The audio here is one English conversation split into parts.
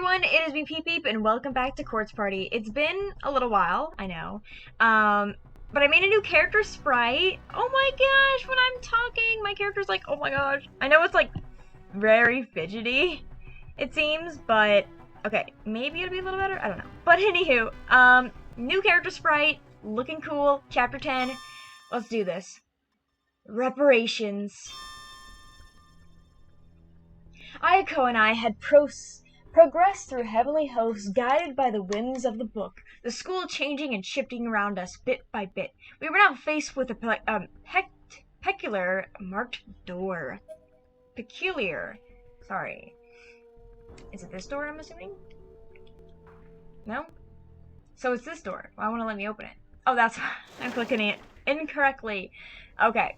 everyone, it is me Peep Peep and welcome back to Quartz Party. It's been a little while, I know. But I made a new character sprite. Oh my gosh, when I'm talking, my character's like, oh my gosh. I know it's like very fidgety, it seems, but okay, maybe it'll be a little better, I don't know. But anywho, new character sprite, looking cool, chapter 10. Let's do this. Reparations. Ayako and I had progressed through heavenly hosts, guided by the winds of the book, the school changing and shifting around us bit by bit. We were now faced with a peculiar marked door. Peculiar. Sorry. Is it this door, I'm assuming? No? So it's this door. Why won't it let me open it? Oh, that's... I'm clicking it incorrectly. Okay.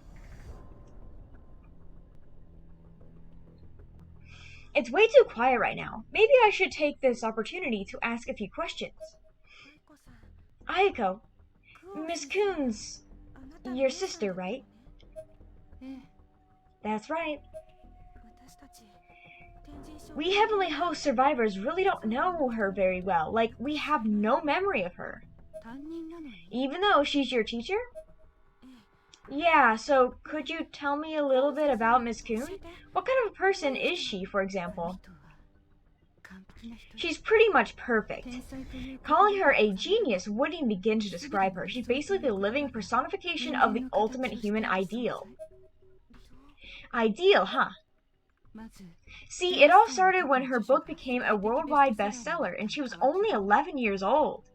It's way too quiet right now. Maybe I should take this opportunity to ask a few questions. Ayako, Miss Coon's your sister, right? That's right. We Heavenly Host survivors really don't know her very well. Like, we have no memory of her. Even though she's your teacher? Yeah, so could you tell me a little bit about Miss Coon? What kind of a person is she, for example? She's pretty much perfect. Calling her a genius wouldn't even begin to describe her. She's basically the living personification of the ultimate human ideal. Ideal, huh? See, it all started when her book became a worldwide bestseller, and she was only 11 years old.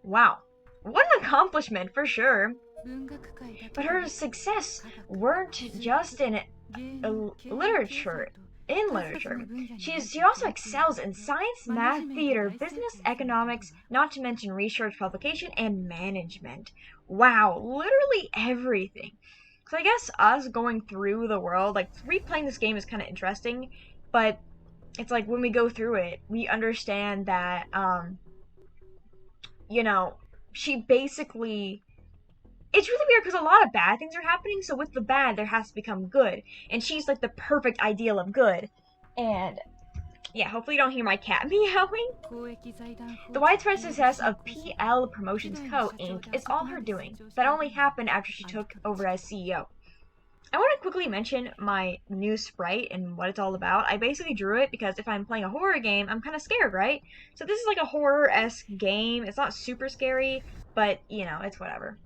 Wow. What an accomplishment, for sure. But her success weren't just in literature. She also excels in science, math, theater, business, economics, not to mention research, publication, and management. Wow, literally everything. So I guess us going through the world, like, replaying this game is kind of interesting, but it's like when we go through it, we understand that, you know, she basically... It's really weird because a lot of bad things are happening, so with the bad, there has to become good. And she's like the perfect ideal of good. And, yeah, hopefully you don't hear my cat meowing. The widespread success of PL Promotions Co. Inc. is all her doing. That only happened after she took over as CEO. I want to quickly mention my new sprite and what it's all about. I basically drew it because if I'm playing a horror game, I'm kind of scared, right? So this is like a horror-esque game. It's not super scary, but, you know, it's whatever.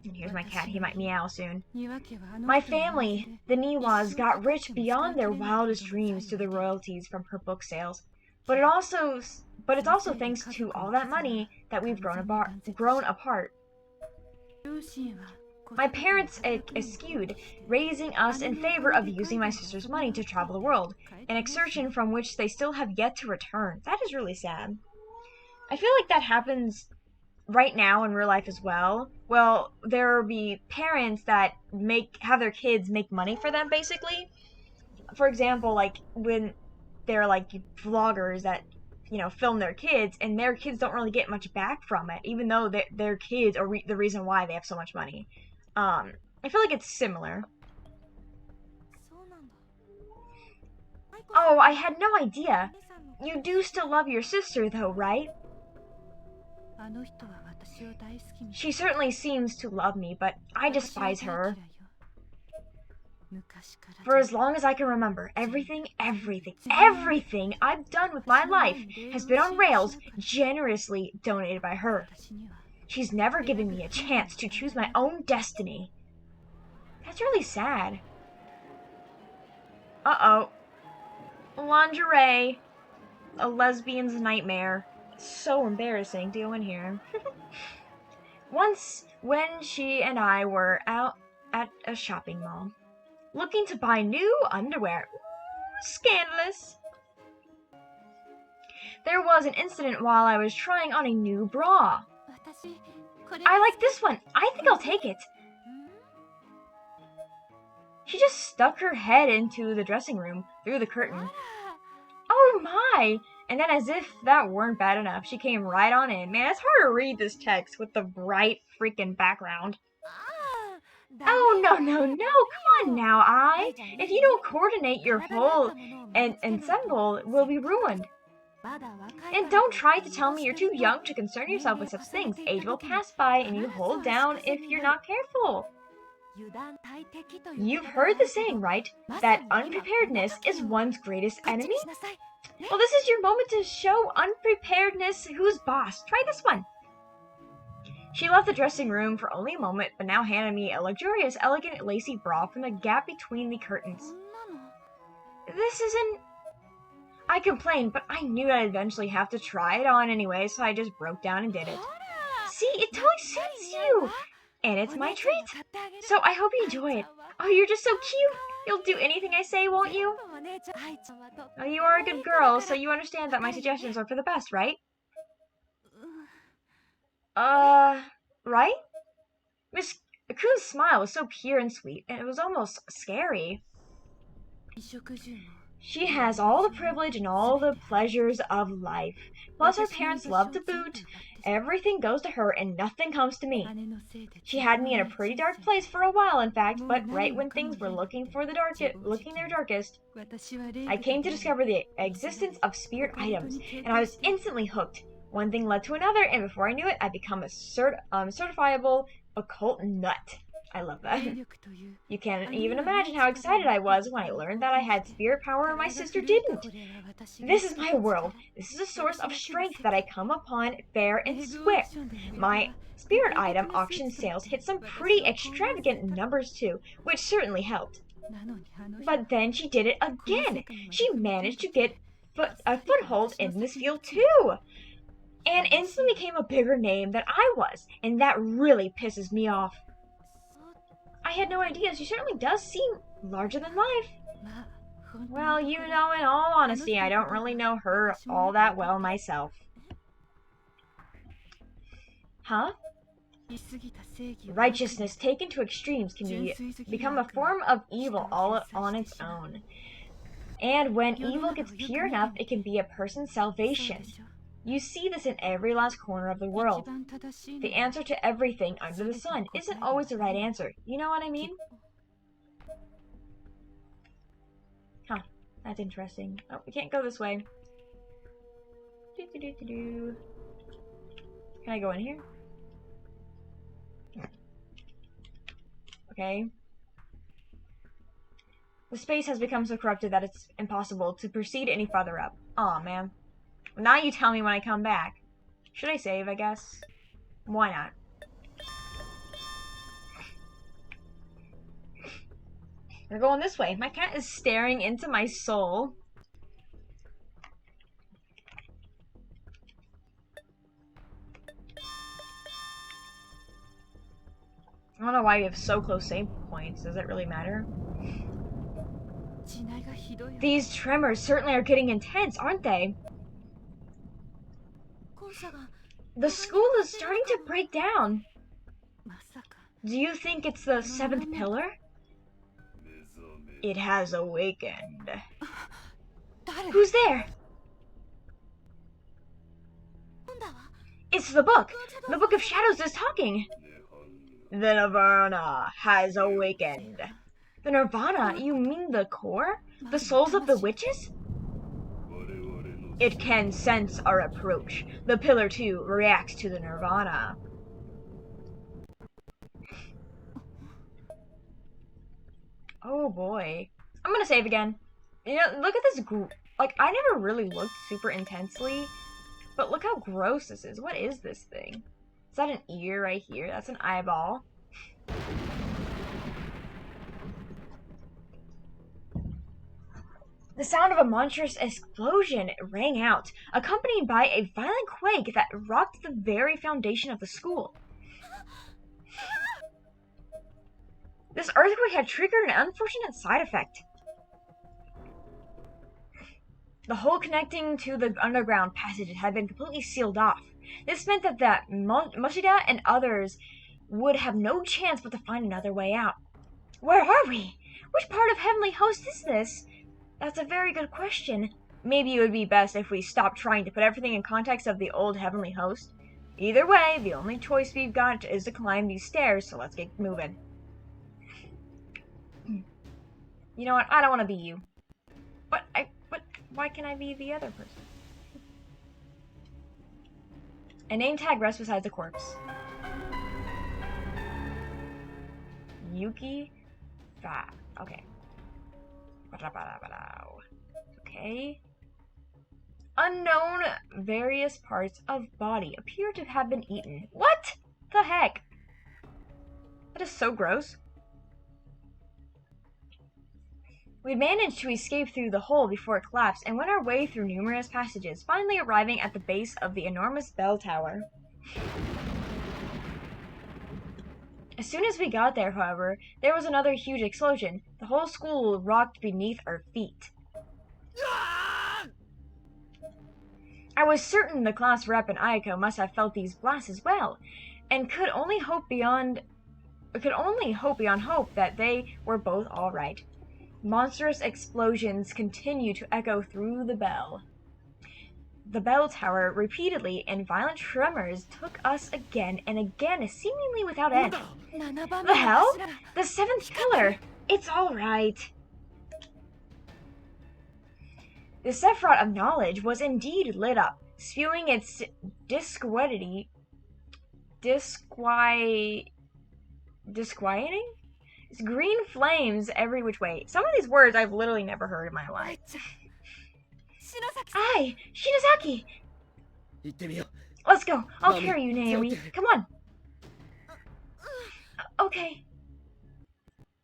And here's my cat, he might meow soon. My family, the Niwas, got rich beyond their wildest dreams through the royalties from her book sales. But it's also thanks to all that money that we've grown apart. My parents eschewed raising us in favor of using my sister's money to travel the world, an exertion from which they still have yet to return. That is really sad. I feel like that happens right now in real life as well. Well, there will be parents that have their kids make money for them, basically. For example, like when they're like vloggers that, you know, film their kids, and their kids don't really get much back from it, even though their kids are the reason why they have so much money. I feel like it's similar. Oh, I had no idea. You do still love your sister, though, right? She certainly seems to love me, but I despise her. For as long as I can remember, everything I've done with my life has been on rails, generously donated by her. She's never given me a chance to choose my own destiny. That's really sad. Uh-oh. Lingerie. A lesbian's nightmare. So embarrassing to go in here. Once, when she and I were out at a shopping mall, looking to buy new underwear. Scandalous. There was an incident while I was trying on a new bra. I like this one. I think I'll take it. She just stuck her head into the dressing room through the curtain. Oh my! And then, as if that weren't bad enough, she came right on in. Man, it's hard to read this text with the bright freaking background. Oh, no, come on now, If you don't coordinate your whole ensemble, we'll be ruined. And don't try to tell me you're too young to concern yourself with such things. Age will pass by and you hold down if you're not careful. You've heard the saying, right? That unpreparedness is one's greatest enemy? Well, this is your moment to show unpreparedness who's boss. Try this one. She left the dressing room for only a moment, but now handed me a luxurious, elegant, lacy bra from the gap between the curtains. This isn't... I complained, but I knew I'd eventually have to try it on anyway, so I just broke down and did it. See, it totally suits you! And it's my treat! So I hope you enjoy it. Oh, you're just so cute! You'll do anything I say, won't you? Oh, you are a good girl, so you understand that my suggestions are for the best, right? Right? Miss Ku's smile was so pure and sweet, and it was almost scary. She has all the privilege and all the pleasures of life. Plus her parents love to boot. Everything goes to her and nothing comes to me. She had me in a pretty dark place for a while, in fact, but right when things were looking their darkest, I came to discover the existence of spirit items, and I was instantly hooked. One thing led to another, and before I knew it, I'd become a certifiable occult nut. I love that. You can't even imagine how excited I was when I learned that I had spirit power and my sister didn't. This is my world. This is a source of strength that I come upon fair and square. My spirit item auction sales hit some pretty extravagant numbers too, which certainly helped. But then she did it again. She managed to get a foothold in this field too. And instantly became a bigger name than I was, and that really pisses me off. I had no idea. She certainly does seem larger than life. Well, you know, in all honesty, I don't really know her all that well myself. Huh? Righteousness taken to extremes can become a form of evil all on its own. And when evil gets pure enough, it can be a person's salvation. You see this in every last corner of the world. The answer to everything under the sun isn't always the right answer. You know what I mean? Huh. That's interesting. Oh, we can't go this way. Can I go in here? Okay. The space has become so corrupted that it's impossible to proceed any farther up. Aw, man. Now you tell me when I come back. Should I save, I guess? Why not? We're going this way. My cat is staring into my soul. I don't know why we have so close save points. Does it really matter? These tremors certainly are getting intense, aren't they? The school is starting to break down. Do you think it's the seventh pillar? It has awakened. Who's there? It's the book. The Book of Shadows is talking. The Nirvana has awakened. The Nirvana? You mean the core? The souls of the witches? It can sense our approach. The pillar, too, reacts to the Nirvana. Oh boy. I'm gonna save again. You know, look at this like, I never really looked super intensely, but look how gross this is. What is this thing? Is that an ear right here? That's an eyeball. The sound of a monstrous explosion rang out, accompanied by a violent quake that rocked the very foundation of the school. This earthquake had triggered an unfortunate side effect. The hole connecting to the underground passage had been completely sealed off. This meant that Moshida and others would have no chance but to find another way out. Where are we? Which part of Heavenly Host is this? That's a very good question. Maybe it would be best if we stopped trying to put everything in context of the old Heavenly Host. Either way, the only choice we've got is to climb these stairs, so let's get moving. You know what? I don't want to be you. Why can I be the other person? A name tag rests beside the corpse. Yuki Fa. Okay. Okay. Unknown various parts of body appear to have been eaten. What the heck? That is so gross. We managed to escape through the hole before it collapsed and went our way through numerous passages, finally arriving at the base of the enormous bell tower. As soon as we got there, however, there was another huge explosion. The whole school rocked beneath our feet. I was certain the class rep and Ayako must have felt these blasts as well, and could only hope beyond hope that they were both all right. Monstrous explosions continued to echo through the bell tower repeatedly, and violent tremors took us again and again, seemingly without end. The hell? The seventh pillar! It's all right. The Sephiroth of knowledge was indeed lit up, spewing its disquieting? It's green flames every which way. Some of these words I've literally never heard in my life. Aye, Shinozaki! Let's go. I'll carry you, Naomi. Come on. Okay.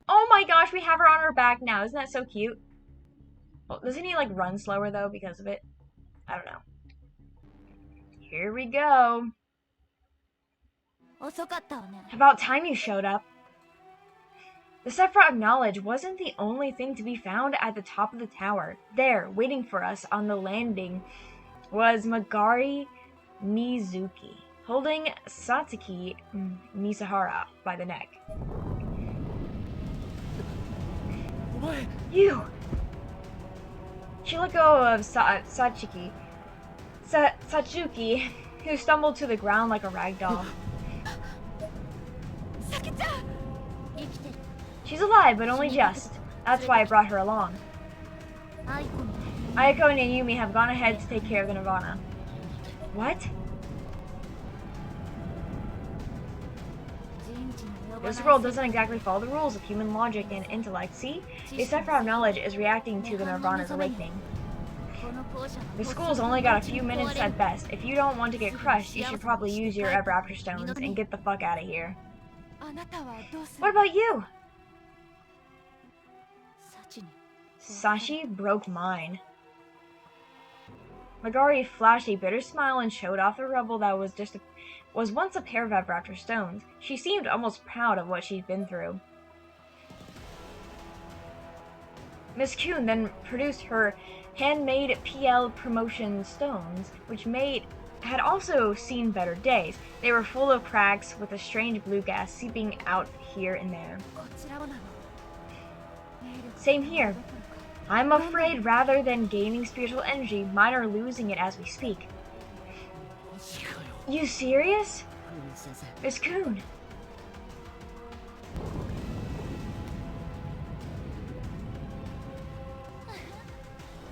Oh my gosh, we have her on her back now. Isn't that so cute? Well, doesn't he, like, run slower, though, because of it? I don't know. Here we go. About time you showed up. The Sephiroth of knowledge wasn't the only thing to be found at the top of the tower. There, waiting for us on the landing, was Magari Mizuki, holding Satsuki Misahara by the neck. You! She let go of Satsuki, who stumbled to the ground like a rag doll. She's alive, but only just. That's why I brought her along. Ayako and Yumi have gone ahead to take care of the Nirvana. What? This world doesn't exactly follow the rules of human logic and intellect. See? The Sephiroth of knowledge is reacting to the Nirvana's awakening. The school's only got a few minutes at best. If you don't want to get crushed, you should probably use your Ever After Stones and get the fuck out of here. What about you? Sashi broke mine. Magari flashed a bitter smile and showed off the rubble that was once a pair of Ever After Stones. She seemed almost proud of what she'd been through. Miss Kuhn then produced her handmade PL promotion stones, which had also seen better days. They were full of cracks with a strange blue gas seeping out here and there. Same here. I'm afraid rather than gaining spiritual energy, mine are losing it as we speak. You serious? Miss Kuhn.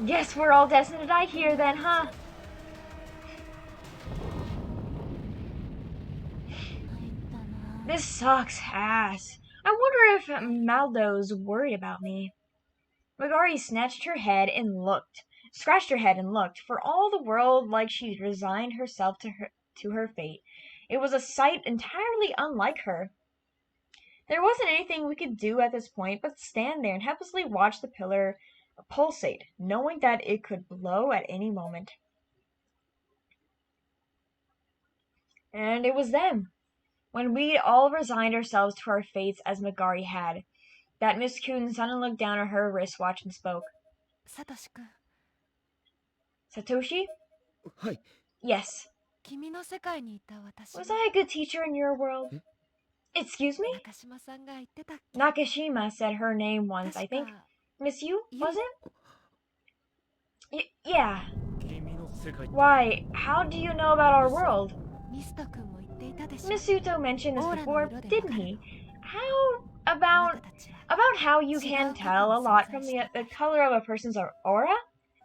Guess we're all destined to die here then, huh? This sucks ass. I wonder if Maldo's worried about me. Magari scratched her head and looked, for all the world like she'd resigned herself to her fate. It was a sight entirely unlike her. There wasn't anything we could do at this point but stand there and helplessly watch the pillar pulsate, knowing that it could blow at any moment. And it was then, when we'd all resigned ourselves to our fates as Magari had, that Miss Kuhn suddenly looked down at her wristwatch and spoke. Satoshi? Hi. Yes. Was I a good teacher in your world? Excuse me? Nakashima said her name once, I think. Miss Yu, was it? Yeah. Why, how do you know about our world? Miss Uto mentioned this before, didn't he? How about how you can tell a lot from the color of a person's aura?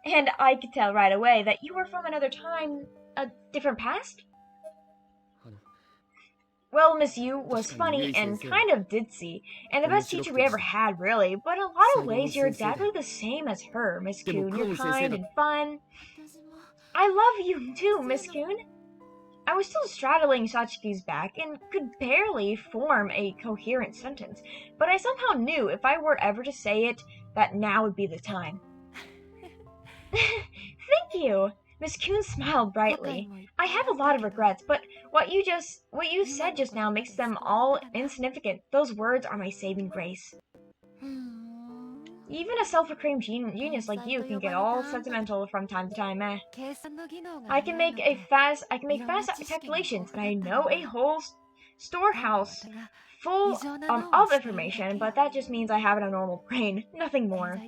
And I could tell right away that you were from another time, a different past? Well, Miss Yu was funny and kind of ditzy, and the best teacher we ever had, really, but in a lot of ways you're exactly the same as her, Miss Coon. You're kind and fun. I love you too, Miss Coon. I was still straddling Sachiko's back and could barely form a coherent sentence, but I somehow knew if I were ever to say it, that now would be the time. Thank you! Miss Coon smiled brightly. I have a lot of regrets, but what you said just now makes them all insignificant. Those words are my saving grace. Even a self-acclaimed genius like you can get all sentimental from time to time, eh? I can make fast calculations, and I know a whole storehouse full of information, but that just means I have an abnormal brain, nothing more.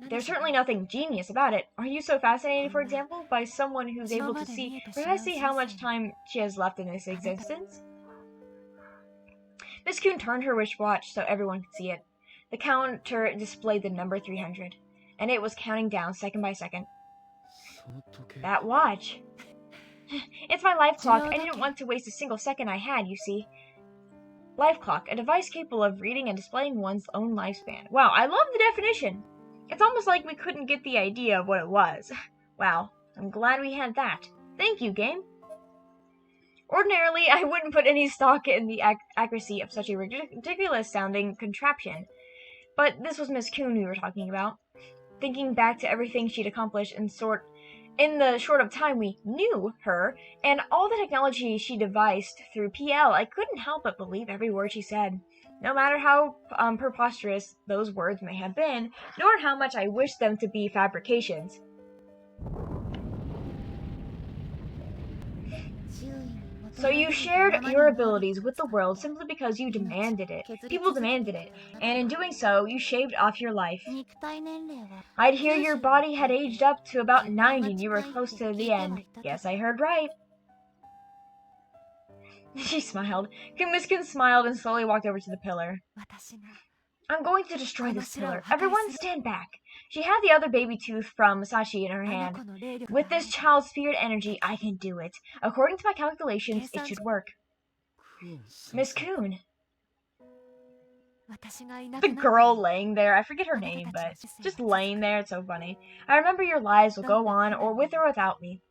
There's certainly nothing genius about it. Are you so fascinated, for example, by someone who's able to see precisely how much time she has left in this existence? Miss Coon turned her wristwatch so everyone could see it. The counter displayed the number 300, and it was counting down second by second. That watch. It's my life clock. I didn't want to waste a single second I had, you see. Life clock, a device capable of reading and displaying one's own lifespan. Wow, I love the definition. It's almost like we couldn't get the idea of what it was. Wow, I'm glad we had that. Thank you, game. Ordinarily, I wouldn't put any stock in the accuracy of such a ridiculous-sounding contraption. But this was Miss Coon we were talking about. Thinking back to everything she'd accomplished in the short of time we knew her, and all the technology she devised through PL, I couldn't help but believe every word she said. No matter how preposterous those words may have been, nor how much I wished them to be fabrications. So you shared your abilities with the world simply because you demanded it. People demanded it, and in doing so, you shaved off your life. I'd hear your body had aged up to about 90 and you were close to the end. Yes, I heard right. She smiled. Miss Coon smiled and slowly walked over to the pillar. I'm going to destroy this pillar. Everyone stand back. She had the other baby tooth from Masashi in her hand. With this child's spirit energy, I can do it. According to my calculations, it should work. Miss Coon. The girl laying there, I forget her name, but just laying there, it's so funny. I remember your lives will go on, or with or without me.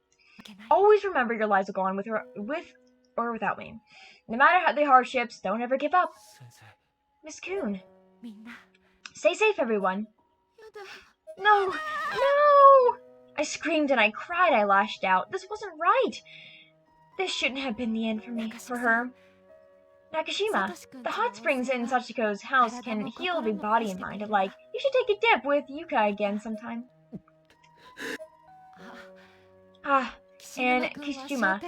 Always remember your lives will go on with or without me. No matter how the hardships, don't ever give up. Miss Coon. Stay safe, everyone. No! No! I screamed and I cried, I lashed out. This wasn't right. This shouldn't have been the end for her. Nakashima, the hot springs in Sachiko's house can heal the body and mind. Like, you should take a dip with Yuka again sometime. And Kishima,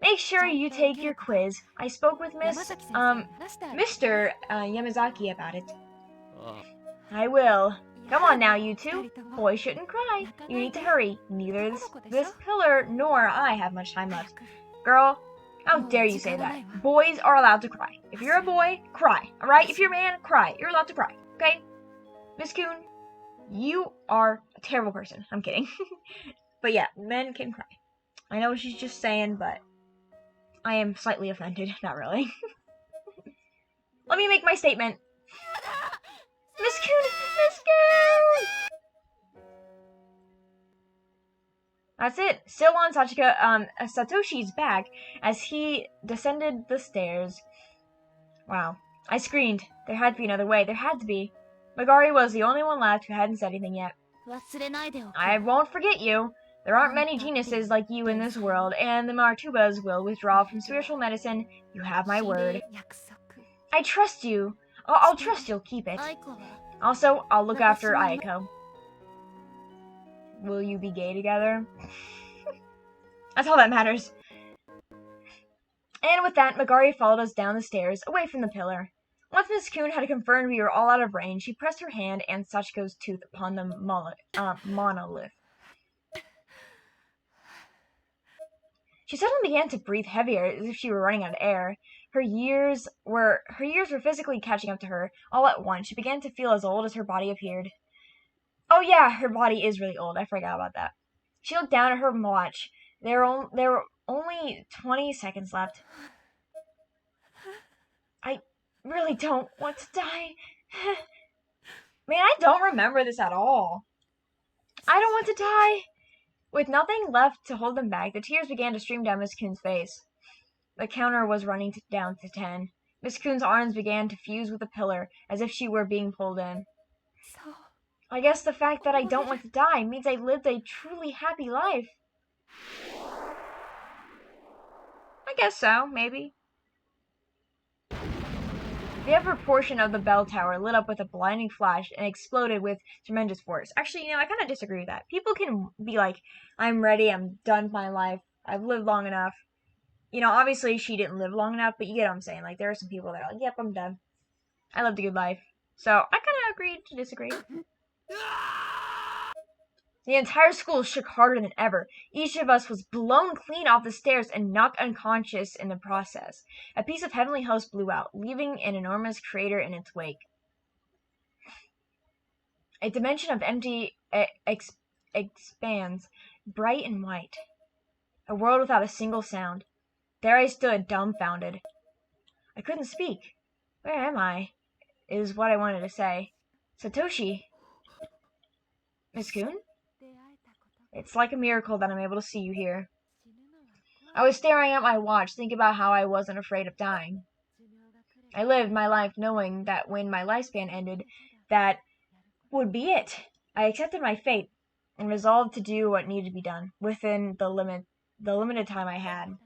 make sure you take your quiz. I spoke with Mr. Yamazaki about it. I will. Come on now, you two. Boys shouldn't cry. You need to hurry. Neither this pillar nor I have much time left. Girl, how dare you say that? Boys are allowed to cry. If you're a boy, cry. Alright? If you're a man, cry. You're allowed to cry. Okay? Miss Coon, you are a terrible person. I'm kidding. But yeah, men can cry. I know what she's just saying, but I am slightly offended. Not really. Let me make my statement. Miss Coon! Miss Coon! That's it. Still on Satoshi's back as he descended the stairs. Wow. I screamed. There had to be another way. There had to be. Megari was the only one left who hadn't said anything yet. I won't forget you. There aren't many geniuses like you in this world, and the Martubas will withdraw from spiritual medicine. You have my word. I trust you. I'll trust you'll keep it. Also, I'll look after Ayako. Will you be gay together? That's all that matters. And with that, Megari followed us down the stairs, away from the pillar. Once Miss Coon had confirmed we were all out of range, she pressed her hand and Sachiko's tooth upon the monolith. She suddenly began to breathe heavier, as if she were running out of air. Her years were physically catching up to her. All at once, she began to feel as old as her body appeared. Oh yeah, her body is really old. I forgot about that. She looked down at her watch. There were only 20 seconds left. I really don't want to die. Man, I don't remember this at all. I don't want to die. With nothing left to hold them back, the tears began to stream down Miss Coon's face. The counter was running down to 10. Miss Coon's arms began to fuse with the pillar, as if she were being pulled in. I guess the fact that I don't want to die means I lived a truly happy life. I guess so, maybe. The upper portion of the bell tower lit up with a blinding flash and exploded with tremendous force. Actually, I kind of disagree with that. People can be like, I'm ready, I'm done with my life, I've lived long enough. Obviously she didn't live long enough, but you get what I'm saying. Like, there are some people that are like, yep, I'm done. I lived a good life. So, I kind of agreed to disagree. The entire school shook harder than ever. Each of us was blown clean off the stairs and knocked unconscious in the process. A piece of heavenly host blew out, leaving an enormous crater in its wake. A dimension of empty expands, bright and white. A world without a single sound. There I stood, dumbfounded. I couldn't speak. Where am I? Is what I wanted to say. Satoshi. Miss Coon? It's like a miracle that I'm able to see you here. I was staring at my watch, thinking about how I wasn't afraid of dying. I lived my life knowing that when my lifespan ended, that would be it. I accepted my fate and resolved to do what needed to be done within the limited time I had.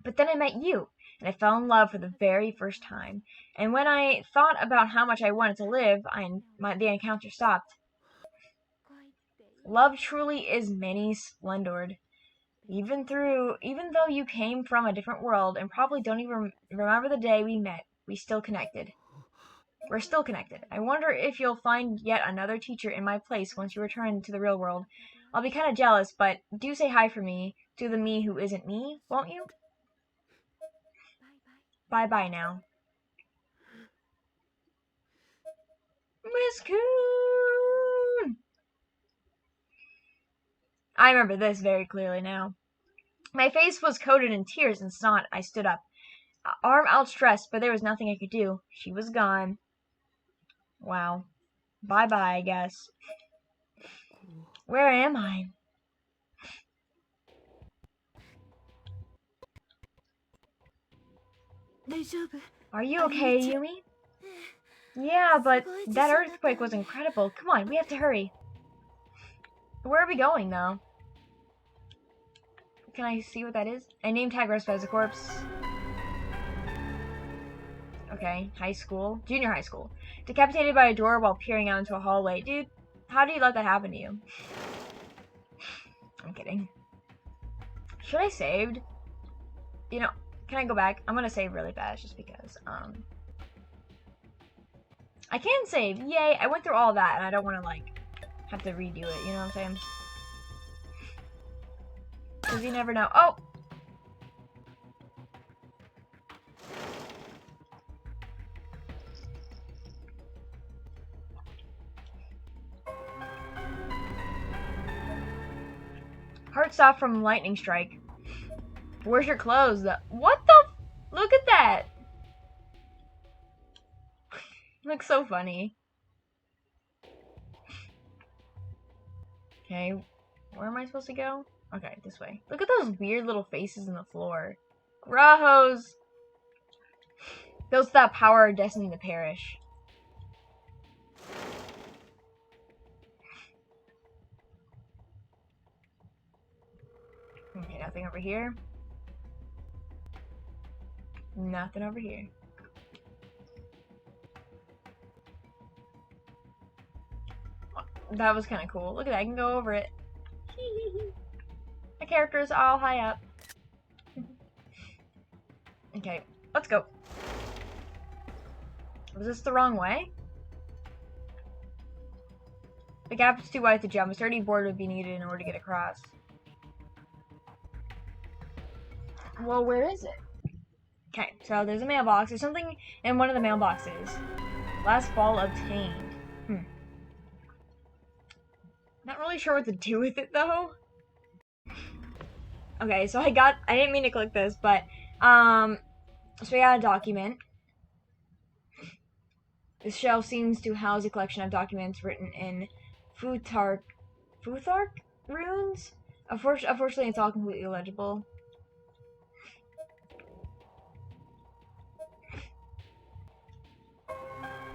But then I met you, and I fell in love for the very first time. And when I thought about how much I wanted to live, the encounter stopped. Love truly is many-splendored. Even though you came from a different world and probably don't even remember the day we met, we're still connected. I wonder if you'll find yet another teacher in my place once you return to the real world. I'll be kind of jealous, but do say hi for me to the me who isn't me, won't you? Bye-bye now. Miss Coon! I remember this very clearly now. My face was coated in tears and snot. I stood up, arm outstretched, but there was nothing I could do. She was gone. Wow. Bye-bye, I guess. Where am I? Are you okay, Yumi? Yeah, but that earthquake was incredible. Come on, we have to hurry. Where are we going, though? Can I see what that is? A name tag rested as a corpse. Okay, high school. Junior high school. Decapitated by a door while peering out into a hallway. Dude, how do you let that happen to you? I'm kidding. Should I saved? Can I go back? I'm gonna save really fast just because, I can save. Yay, I went through all that and I don't want to, have to redo it. You know what I'm saying? Because you never know. Oh! Heart stopped from lightning strike. Where's your clothes? What the? Look at that! Looks so funny. Okay, where am I supposed to go? Okay, this way. Look at those weird little faces in the floor. Gross! Those that power are destined to perish. Okay, nothing over here. Nothing over here. That was kind of cool. Look at that, I can go over it. My character's all high up. Okay, let's go. Was this the wrong way? The gap is too wide to jump. A sturdy board would be needed in order to get across. Well, where is it? Okay, so there's a mailbox. There's something in one of the mailboxes. Last ball obtained. Not really sure what to do with it, though. Okay, so I didn't mean to click this, but, so we got a document. This shelf seems to house a collection of documents written in Futhark runes. Unfortunately, it's all completely illegible.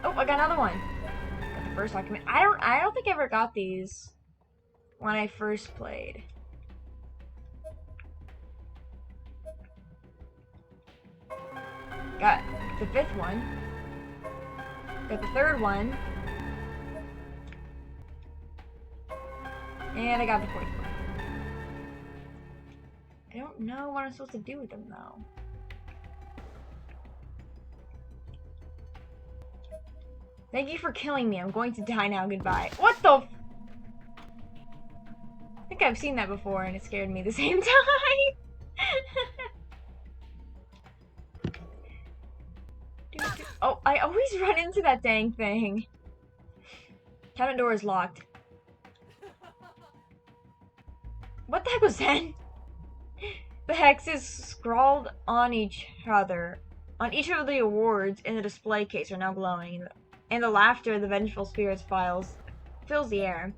Oh, I got another one. Got the first document. I don't think I ever got these when I first played. Got the 5th one. Got the 3rd one. And I got the 4th one. I don't know what I'm supposed to do with them though. Thank you for killing me. I'm going to die now. Goodbye. What the f— I think I've seen that before and it scared me at the same time. Oh, I always run into that dang thing. Cabinet door is locked. What the heck was that? The hexes scrawled on each other. On each of the awards in the display case are now glowing, and the laughter of the vengeful spirits fills the air.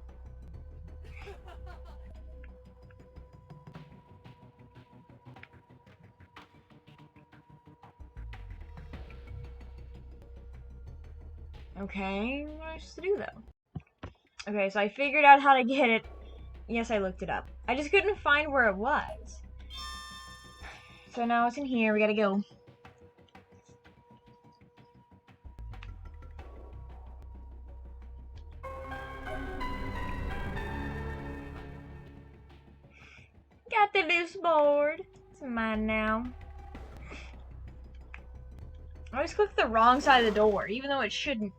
Okay, what am I supposed to do though? Okay, so I figured out how to get it. Yes, I looked it up. I just couldn't find where it was. So now it's in here. We gotta go. Got the loose board. It's mine now. I always click the wrong side of the door, even though it shouldn't.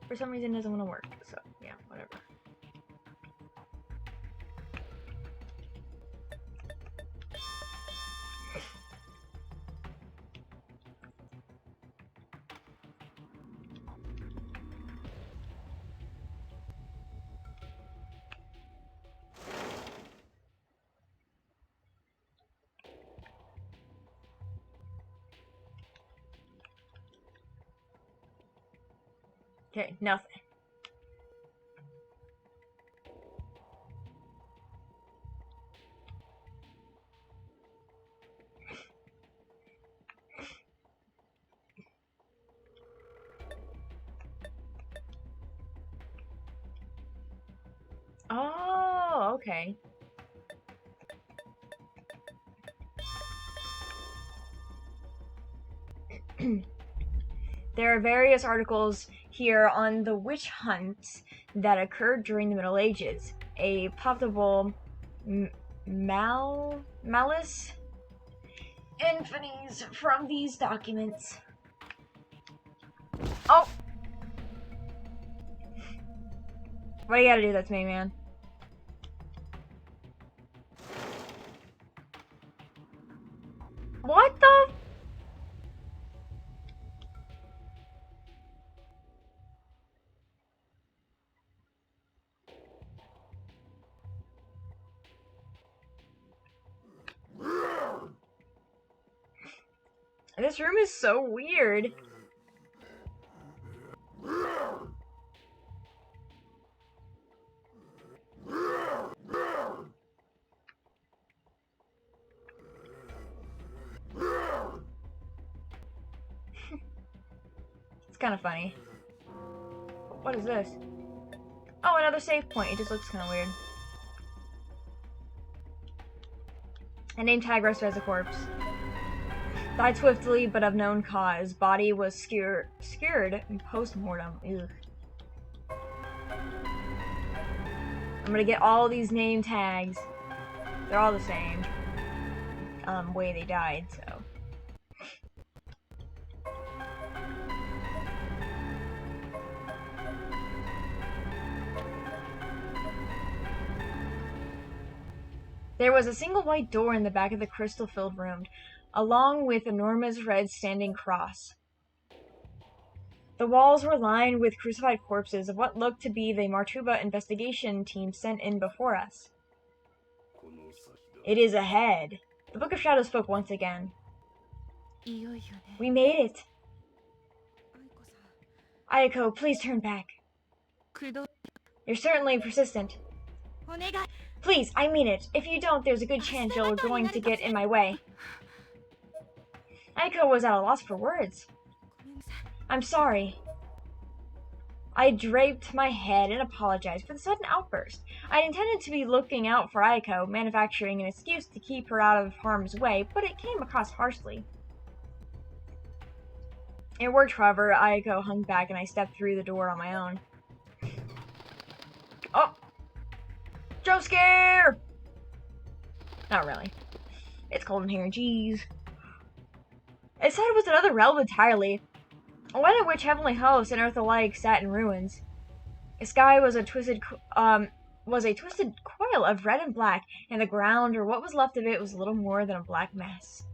For some reason, it doesn't want to work. So, yeah, whatever. Okay, nothing. Oh, okay. There are various articles here on the witch hunts that occurred during the Middle Ages. A palpable malice infinies from these documents. Oh! What do you gotta do that to me, man? What the? This room is so weird. It's kind of funny. What is this? Oh, another save point. It just looks kind of weird. A name tag rested as a corpse. Died swiftly, but of known cause. Body was skewered post-mortem. Ugh. I'm gonna get all these name tags. They're all the same. Way they died, so. There was a single white door in the back of the crystal-filled room, along with enormous red standing cross. The walls were lined with crucified corpses of what looked to be the Martuba investigation team sent in before us. It is ahead. The Book of Shadows spoke once again. We made it. Ayako, please turn back. You're certainly persistent. Please, I mean it. If you don't, there's a good chance you're going to get in my way. Ayako was at a loss for words. I'm sorry. I draped my head and apologized for the sudden outburst. I'd intended to be looking out for Ayako, manufacturing an excuse to keep her out of harm's way, but it came across harshly. It worked, however. Ayako hung back and I stepped through the door on my own. Oh! Jump scare! Not really. It's cold in here, jeez. It said it was another realm entirely, one in which heavenly hosts and earth alike sat in ruins. The sky was a twisted coil of red and black, and the ground, or what was left of it, was little more than a black mess.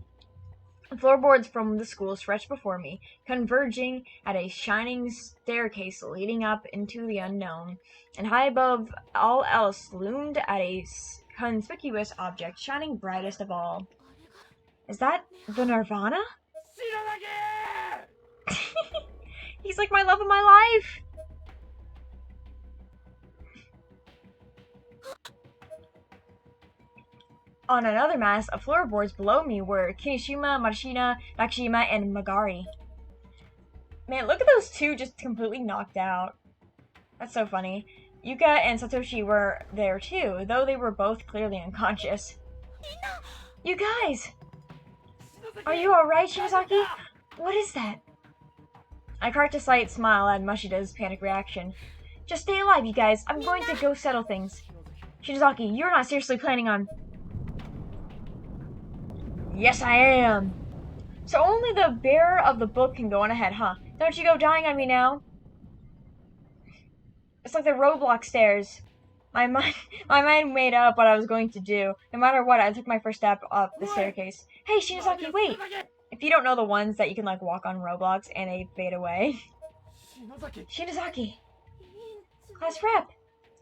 The floorboards from the school stretched before me, converging at a shining staircase leading up into the unknown, and high above all else loomed at a conspicuous object, shining brightest of all. Is that the Nirvana? He's like my love of my life! On another mass of floorboards below me were Kirishima, Marishina, Nakashima, and Magari. Man, look at those two just completely knocked out. That's so funny. Yuka and Satoshi were there too, though they were both clearly unconscious. You guys! Are you alright, Shinozaki? What is that? I cracked a slight smile at Mashida's panic reaction. Just stay alive, you guys. I'm going to go settle things. Shinozaki, you're not seriously planning on... Yes, I am. So only the bearer of the book can go on ahead, huh? Don't you go dying on me now. It's like the roadblock stairs. My mind made up what I was going to do. No matter what, I took my first step up the staircase. Hey, Shinozaki, wait! If you don't know the ones that you can, like, walk on Roblox and they fade away. Shinozaki! Class rep!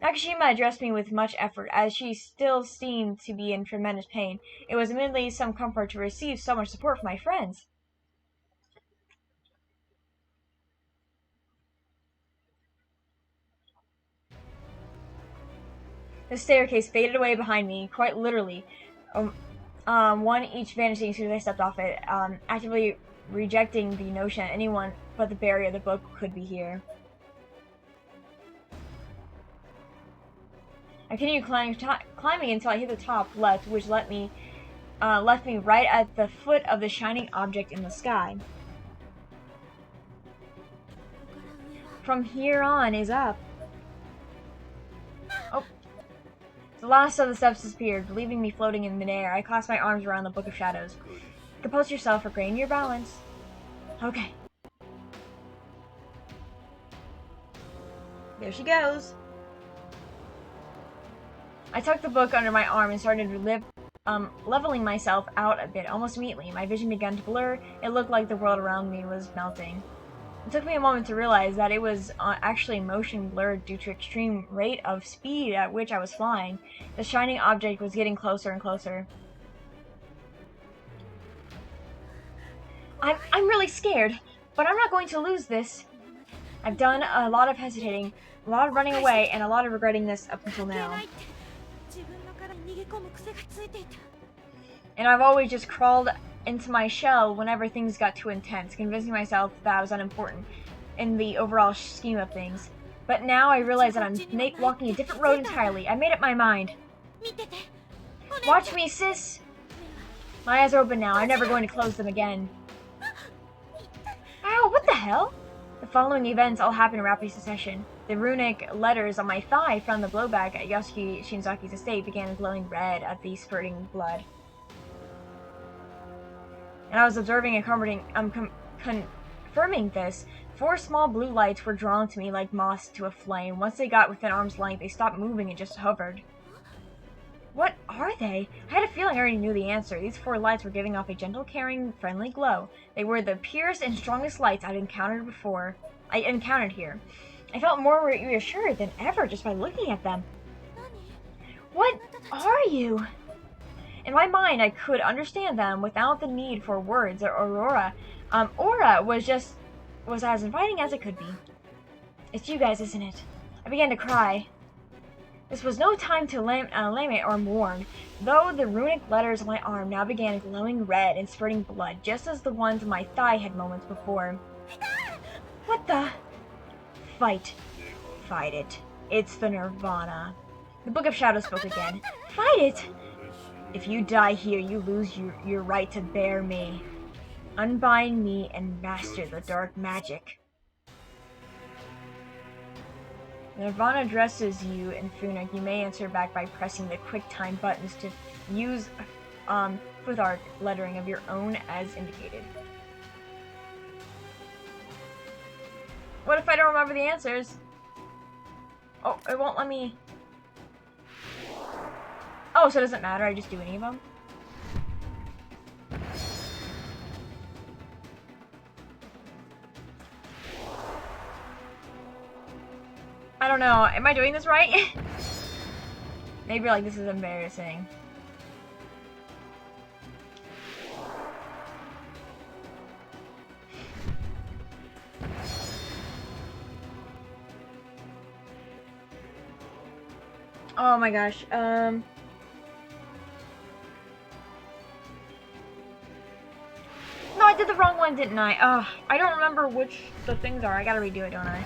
Nakashima addressed me with much effort, as she still seemed to be in tremendous pain. It was admittedly some comfort to receive so much support from my friends. The staircase faded away behind me, quite literally. One each vanishing as soon as I stepped off it, actively rejecting the notion that anyone but the bearer of the book could be here. I continued climbing until I hit the top left, which left me right at the foot of the shining object in the sky. From here on is up. Oh. The last of the steps disappeared, leaving me floating in midair. I clasped my arms around the Book of Shadows. Compose yourself, regain your balance. Okay. There she goes. I tucked the book under my arm and started leveling myself out a bit. Almost immediately, my vision began to blur. It looked like the world around me was melting. It took me a moment to realize that it was actually motion blurred due to extreme rate of speed at which I was flying. The shining object was getting closer and closer. I'm really scared, but I'm not going to lose this. I've done a lot of hesitating, a lot of running away, and a lot of regretting this up until now. And I've always just crawled into my shell whenever things got too intense, convincing myself that I was unimportant in the overall scheme of things. But now I realize that I'm walking a different road entirely. I made up my mind. Watch me, sis! My eyes are open now. I'm never going to close them again. Ow, what the hell? The following events all happened in rapid succession. The runic letters on my thigh from the blowback at Yasuki Shinozaki's estate began glowing red at the spurting blood. And I was observing and confirming this. 4 small blue lights were drawn to me like moths to a flame. Once they got within arm's length, they stopped moving and just hovered. What are they? I had a feeling I already knew the answer. These 4 lights were giving off a gentle, caring, friendly glow. They were the purest and strongest lights I'd encountered here. I felt more reassured than ever just by looking at them. What are you? In my mind, I could understand them without the need for words or aura. Aura was as inviting as it could be. It's you guys, isn't it? I began to cry. This was no time to lament or mourn, though the runic letters on my arm now began glowing red and spurting blood, just as the ones on my thigh had moments before. What the? Fight. Fight it. It's the Nirvana. The Book of Shadows spoke again. Fight it! If you die here, you lose your right to bear me. Unbind me and master the dark magic. Nirvana addresses you in Funuk. You may answer back by pressing the QuickTime buttons to use Futhark lettering of your own as indicated. What if I don't remember the answers? Oh, it won't let me... Oh, so it doesn't matter, I just do any of them? I don't know, am I doing this right? Maybe like this is embarrassing. Oh my gosh, No, I did the wrong one, didn't I? I don't remember which the things are. I gotta redo it, don't I?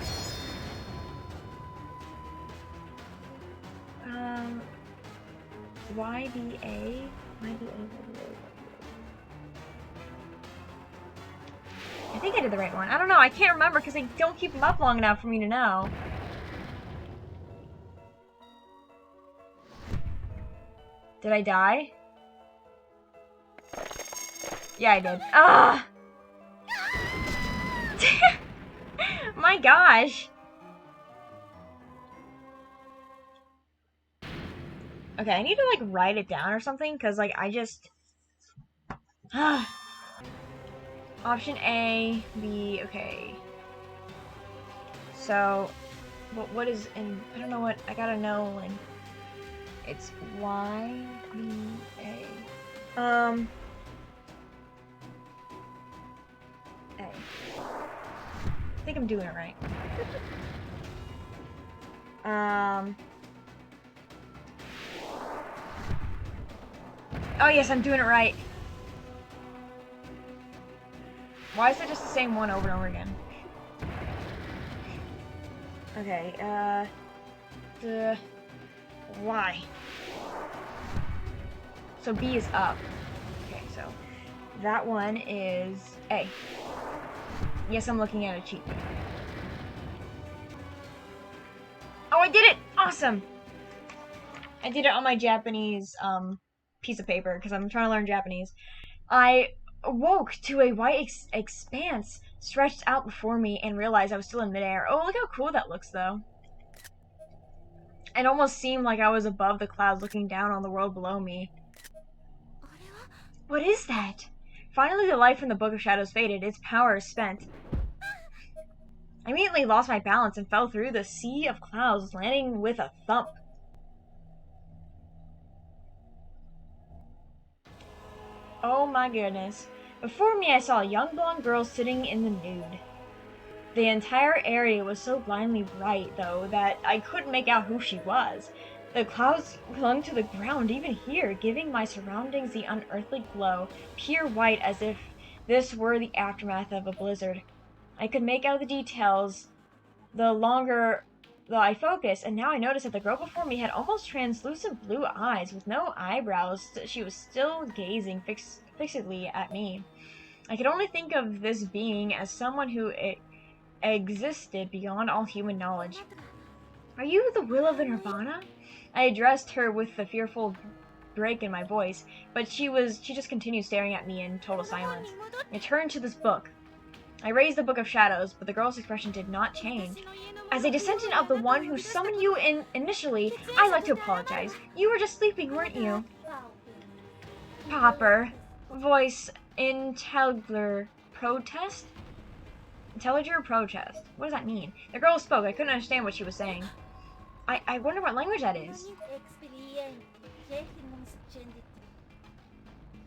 YBA? I think I did the right one. I don't know. I can't remember because I don't keep them up long enough for me to know. Did I die? Yeah, I did. Ah! My gosh. Okay, I need to like write it down or something because like I just. Option A, B. Okay. So, what is in? I don't know what I gotta know. Like, it's Y B A. A. I think I'm doing it right. Oh yes, I'm doing it right. Why is it just the same one over and over again? Okay, the Y. So B is up. Okay, so that one is A. Yes, I'm looking at a cheat. Oh, I did it! Awesome! I did it on my Japanese, piece of paper, because I'm trying to learn Japanese. I awoke to a white expanse stretched out before me and realized I was still in midair. Oh, look how cool that looks, though. It almost seemed like I was above the clouds looking down on the world below me. What is that? Finally, the light from the Book of Shadows faded. Its power is spent. I immediately lost my balance and fell through the sea of clouds, landing with a thump. Oh my goodness. Before me, I saw a young blonde girl sitting in the nude. The entire area was so blindly bright, though, that I couldn't make out who she was. The clouds clung to the ground, even here, giving my surroundings the unearthly glow, pure white as if this were the aftermath of a blizzard. I could make out the details the longer I focused, and now I noticed that the girl before me had almost translucent blue eyes with no eyebrows. She was still gazing fixedly at me. I could only think of this being as someone who existed beyond all human knowledge. Are you the will of the Nirvana? I addressed her with a fearful break in my voice, but she just continued staring at me in total silence. I turned to this book. I raised the Book of Shadows, but the girl's expression did not change. As a descendant of the one who summoned you initially, I'd like to apologize. You were just sleeping, weren't you? Popper. Voice. Intelliger. Protest? Intelliger protest. What does that mean? The girl spoke. I couldn't understand what she was saying. I wonder what language that is.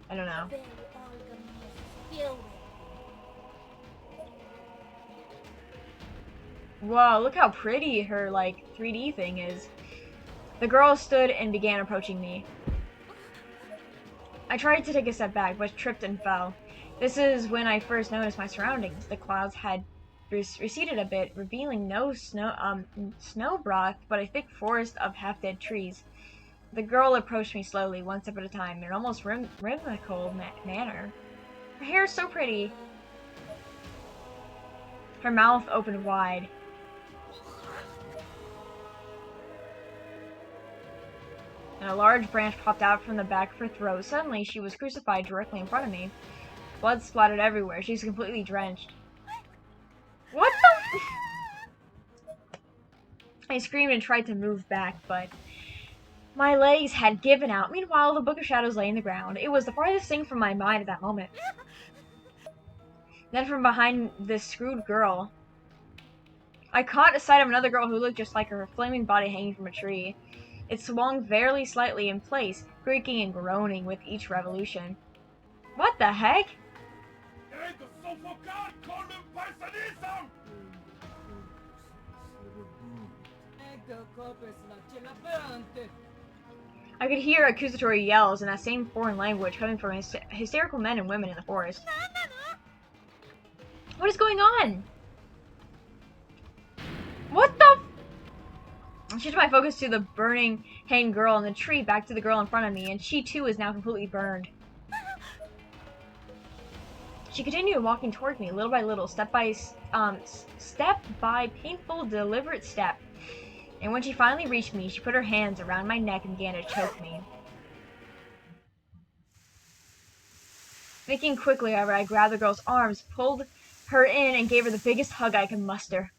I don't know. Whoa, look how pretty her, like, 3D thing is. The girl stood and began approaching me. I tried to take a step back, but tripped and fell. This is when I first noticed my surroundings. The clouds had receded a bit, revealing no snow broth, but a thick forest of half-dead trees. The girl approached me slowly, one step at a time, in an almost rhythmical manner. Her hair is so pretty. Her mouth opened wide. And a large branch popped out from the back of her throat. Suddenly, she was crucified directly in front of me. Blood splattered everywhere. She was completely drenched. What the? I screamed and tried to move back, but my legs had given out. Meanwhile, the Book of Shadows lay in the ground. It was the farthest thing from my mind at that moment. Then from behind this screwed girl, I caught a sight of another girl who looked just like her, her flaming body hanging from a tree. It swung very slightly in place, creaking and groaning with each revolution. What the heck? I could hear accusatory yells in that same foreign language coming from hysterical men and women in the forest. What is going on? What the? I shifted my focus to the burning, hanging girl in the tree, back to the girl in front of me, and she too is now completely burned. She continued walking towards me, little by little, step by painful, deliberate step. And when she finally reached me, she put her hands around my neck and began to choke me. Thinking quickly, however, I grabbed the girl's arms, pulled her in, and gave her the biggest hug I could muster.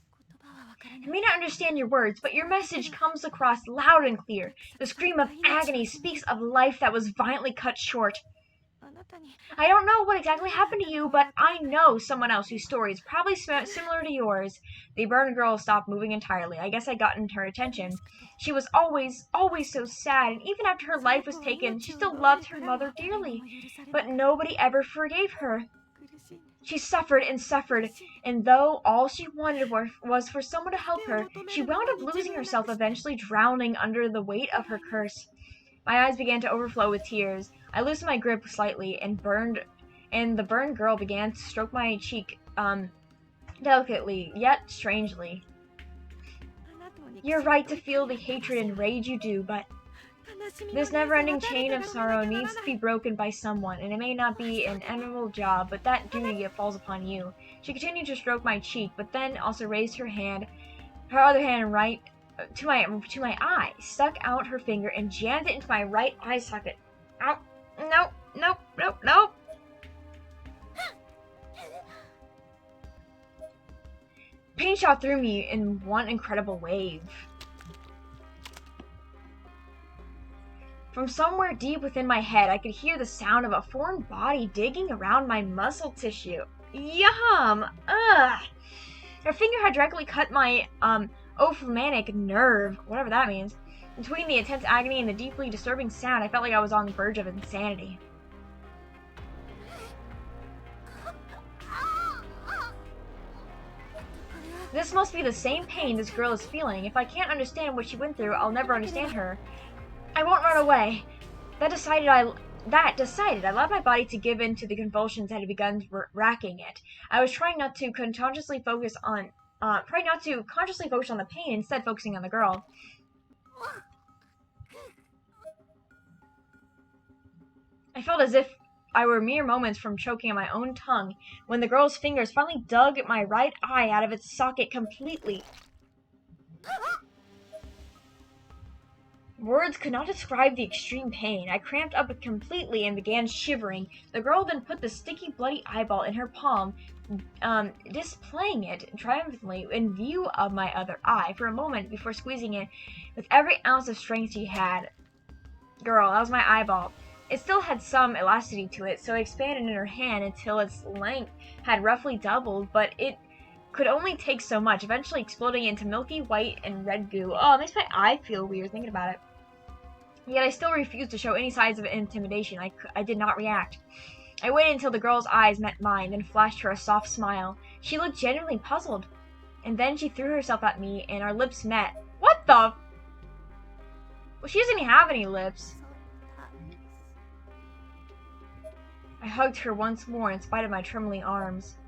I may not understand your words, but your message comes across loud and clear. The scream of agony speaks of life that was violently cut short. I don't know what exactly happened to you, but I know someone else whose story is probably similar to yours. The burned girl stopped moving entirely. I guess I gotten her attention. She was always so sad, and even after her life was taken, she still loved her mother dearly. But nobody ever forgave her. She suffered and suffered, and though all she wanted was for someone to help her, she wound up losing herself, eventually drowning under the weight of her curse. My eyes began to overflow with tears. I loosened my grip slightly, and the burned girl began to stroke my cheek, delicately, yet strangely. You're right to feel the hatred and rage you do, but this never-ending chain of sorrow needs to be broken by someone, and it may not be an enviable job, but that duty falls upon you. She continued to stroke my cheek, but then also raised her other hand right to my eye, stuck out her finger, and jammed it into my right eye socket. Ow! No! Pain shot through me in one incredible wave. From somewhere deep within my head, I could hear the sound of a foreign body digging around my muscle tissue. Yum! Ugh! Her finger had directly cut my, ophthalmic nerve, whatever that means. Between the intense agony and the deeply disturbing sound, I felt like I was on the verge of insanity. This must be the same pain this girl is feeling. If I can't understand what she went through, I'll never understand her. I won't run away. That decided, I allowed my body to give in to the convulsions that had begun racking it. I was trying not to consciously focus on the pain, instead focusing on the girl. I felt as if I were mere moments from choking on my own tongue when the girl's fingers finally dug my right eye out of its socket completely. Words could not describe the extreme pain. I cramped up completely and began shivering. The girl then put the sticky, bloody eyeball in her palm, displaying it triumphantly in view of my other eye for a moment before squeezing it with every ounce of strength she had. Girl, that was my eyeball. It still had some elasticity to it, so it expanded in her hand until its length had roughly doubled, but it could only take so much, eventually exploding into milky white and red goo. Oh, it makes my eye feel weird thinking about it. Yet I still refused to show any signs of intimidation. I did not react. I waited until the girl's eyes met mine, then flashed her a soft smile. She looked genuinely puzzled. And then she threw herself at me, and our lips met. What the? Well, she doesn't even have any lips. I hugged her once more in spite of my trembling arms.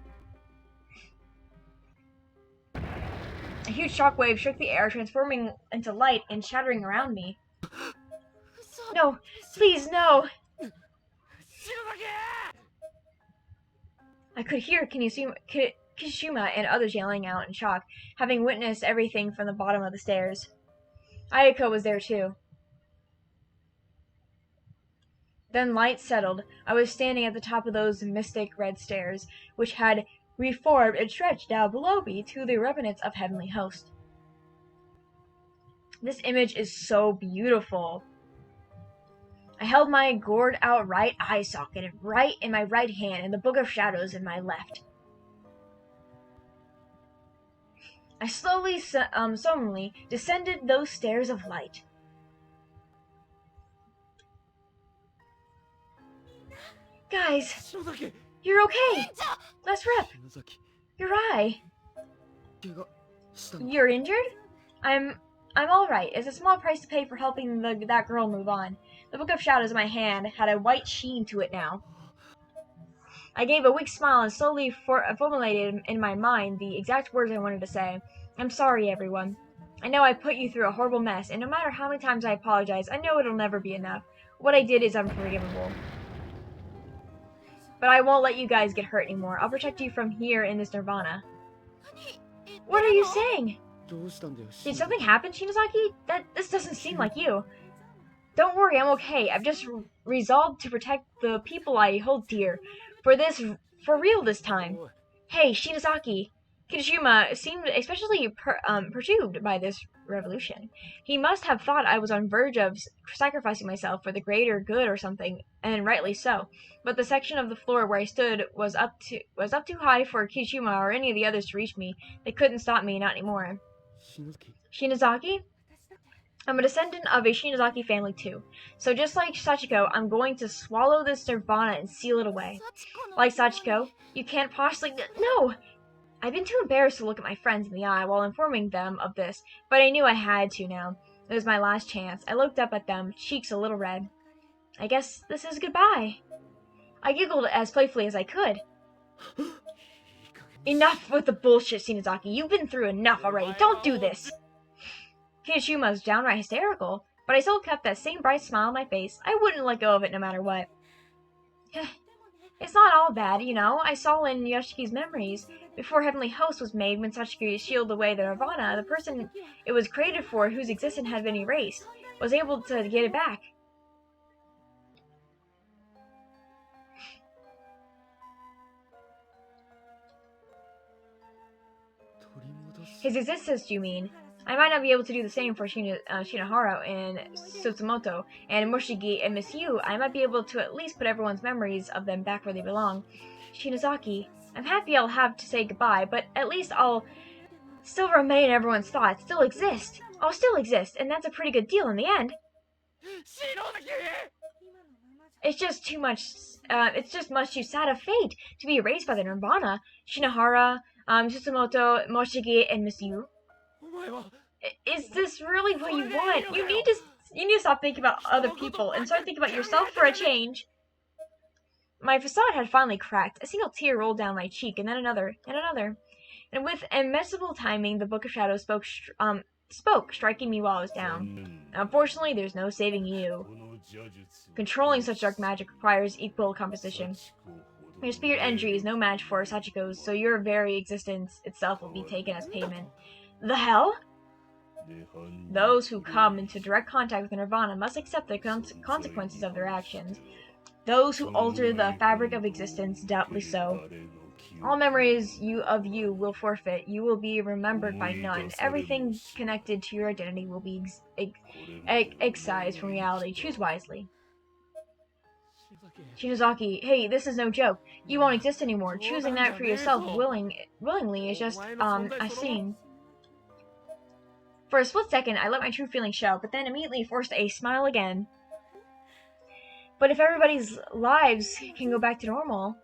A huge shockwave shook the air, transforming into light and shattering around me. No, please, no! I could hear Kishima and others yelling out in shock, having witnessed everything from the bottom of the stairs. Ayako was there too. Then light settled. I was standing at the top of those mystic red stairs, which had reformed and stretched down below me to the remnants of Heavenly Host. This image is so beautiful. I held my gored-out right eye socket right in my right hand and the Book of Shadows in my left. I slowly, solemnly descended those stairs of light. Guys, you're okay. Let's rep. Your eye. You're injured? I'm all right. It's a small price to pay for helping that girl move on. The Book of Shadows in my hand had a white sheen to it now. I gave a weak smile and slowly formulated in my mind the exact words I wanted to say. I'm sorry, everyone. I know I put you through a horrible mess, and no matter how many times I apologize, I know it'll never be enough. What I did is unforgivable. But I won't let you guys get hurt anymore. I'll protect you from here in this nirvana. What are you saying? Did something happen, Shinozaki? This doesn't seem like you. Don't worry, I'm okay. I've just resolved to protect the people I hold dear. For real this time. Hey, Shinozaki. Kishima seemed especially perturbed by this revolution. He must have thought I was on verge of sacrificing myself for the greater good or something, and rightly so. But the section of the floor where I stood was up too high for Kishima or any of the others to reach me. They couldn't stop me, not anymore. Shinozaki? I'm a descendant of a Shinozaki family too. So just like Sachiko, I'm going to swallow this nirvana and seal it away. Like Sachiko, you can't possibly— No! I've been too embarrassed to look at my friends in the eye while informing them of this, but I knew I had to now. It was my last chance. I looked up at them, cheeks a little red. I guess this is goodbye. I giggled as playfully as I could. Enough with the bullshit, Shinozaki. You've been through enough already. Don't do this! Kishima was downright hysterical, but I still kept that same bright smile on my face. I wouldn't let go of it no matter what. It's not all bad, you know. I saw in Yoshiki's memories. Before Heavenly Host was made, when Sachiko shielded away the nirvana, the person it was created for, whose existence had been erased, was able to get it back. His existence, you mean? I might not be able to do the same for Shinohara and Sutsumoto, and Moshigi and Miss Yu. I might be able to at least put everyone's memories of them back where they belong. Shinozaki, I'm happy I'll have to say goodbye, but at least I'll still remain in everyone's thoughts, still exist. I'll still exist, and that's a pretty good deal in the end. It's just much too sad a fate to be erased by the nirvana. Shinohara, Sutsumoto, Moshigi, and Miss Yu. Is this really what you want? You need to stop thinking about other people and start thinking about yourself for a change. My facade had finally cracked. A single tear rolled down my cheek, and then another, and another. And with immeasurable timing, the Book of Shadows spoke, striking me while I was down. Unfortunately, there's no saving you. Controlling such dark magic requires equal composition. Your spirit energy is no match for Sachiko's, so your very existence itself will be taken as payment. The hell? Those who come into direct contact with the nirvana must accept the consequences of their actions. Those who alter the fabric of existence, doubtly so. All memories of you will forfeit. You will be remembered by none. Everything connected to your identity will be excised from reality. Choose wisely. Shinozaki, hey, this is no joke. You won't exist anymore. Choosing that for yourself willingly is just, a sin. For a split second, I let my true feelings show, but then immediately forced a smile again. But if everybody's lives can go back to normal,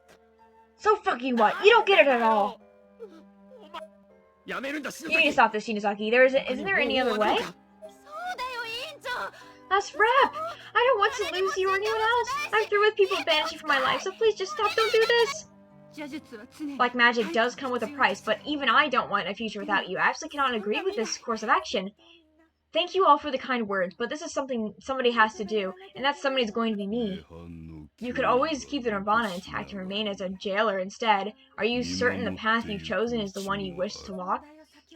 so fucking what? You don't get it at all. You need to stop this, Shinozaki. Isn't there any other way? That's rap! I don't want to lose you or anyone else. I'm through with people banishing from my life, so please just stop. Don't do this. Black magic does come with a price, but even I don't want a future without you. I absolutely cannot agree with this course of action. Thank you all for the kind words, but this is something somebody has to do, and that somebody's going to be me. You could always keep the Nirvana intact and remain as a jailer instead. Are you certain the path you've chosen is the one you wish to walk?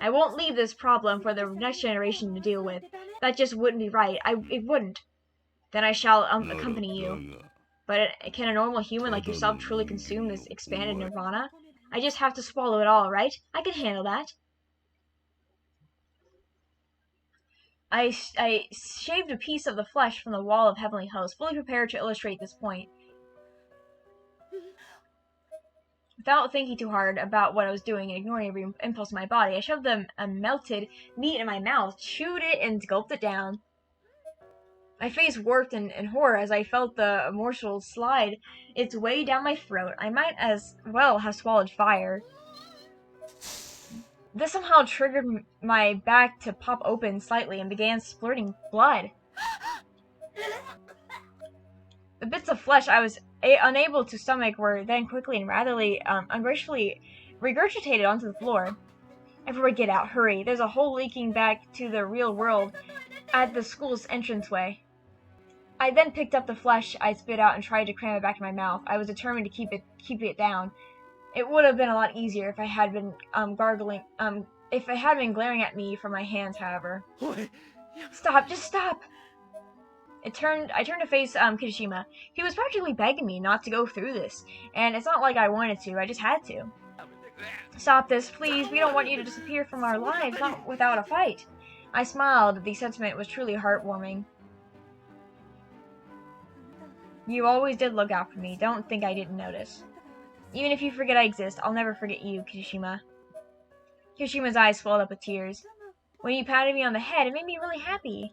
I won't leave this problem for the next generation to deal with. That just wouldn't be right. It wouldn't. Then I shall accompany you. But can a normal human like yourself truly consume this expanded Nirvana? I just have to swallow it all, right? I can handle that. I shaved a piece of the flesh from the wall of Heavenly Host, fully prepared to illustrate this point. Without thinking too hard about what I was doing and ignoring every impulse in my body, I shoved the melted meat in my mouth, chewed it, and gulped it down. My face worked in horror as I felt the morsel slide its way down my throat. I might as well have swallowed fire. This somehow triggered my back to pop open slightly and began splurting blood. The bits of flesh I was unable to stomach were then quickly and rather ungracefully regurgitated onto the floor. Everyone get out, hurry. There's a hole leaking back to the real world at the school's entranceway. I then picked up the flesh I spit out and tried to cram it back in my mouth. I was determined to keep it down. It would have been a lot easier if I had been if it had been glaring at me from my hands, however. Stop, just stop. I turned to face Kirishima. He was practically begging me not to go through this, and it's not like I wanted to, I just had to. Stop this, please. We don't want you to disappear from our lives, not without a fight. I smiled. The sentiment was truly heartwarming. You always did look out for me. Don't think I didn't notice. Even if you forget I exist, I'll never forget you, Kirishima. Kirishima's eyes swelled up with tears. When you patted me on the head, it made me really happy.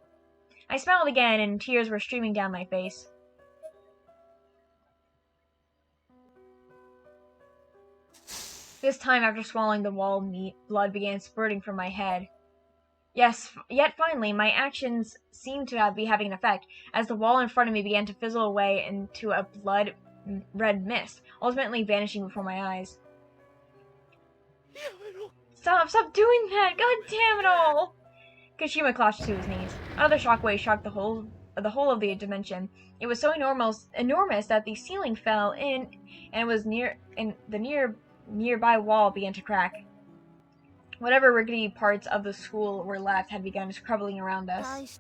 I smiled again, and tears were streaming down my face. This time, after swallowing the wall meat, blood began spurting from my head. Yes, yet finally, my actions seemed to be having an effect, as the wall in front of me began to fizzle away into a blood-red mist, ultimately vanishing before my eyes. Stop doing that! God damn it all! Kirishima clutched to his knees. Another shockwave shocked the whole of the dimension. It was so enormous that the ceiling fell in, and the nearby wall began to crack. Whatever rickety parts of the school were left had begun crumbling around us.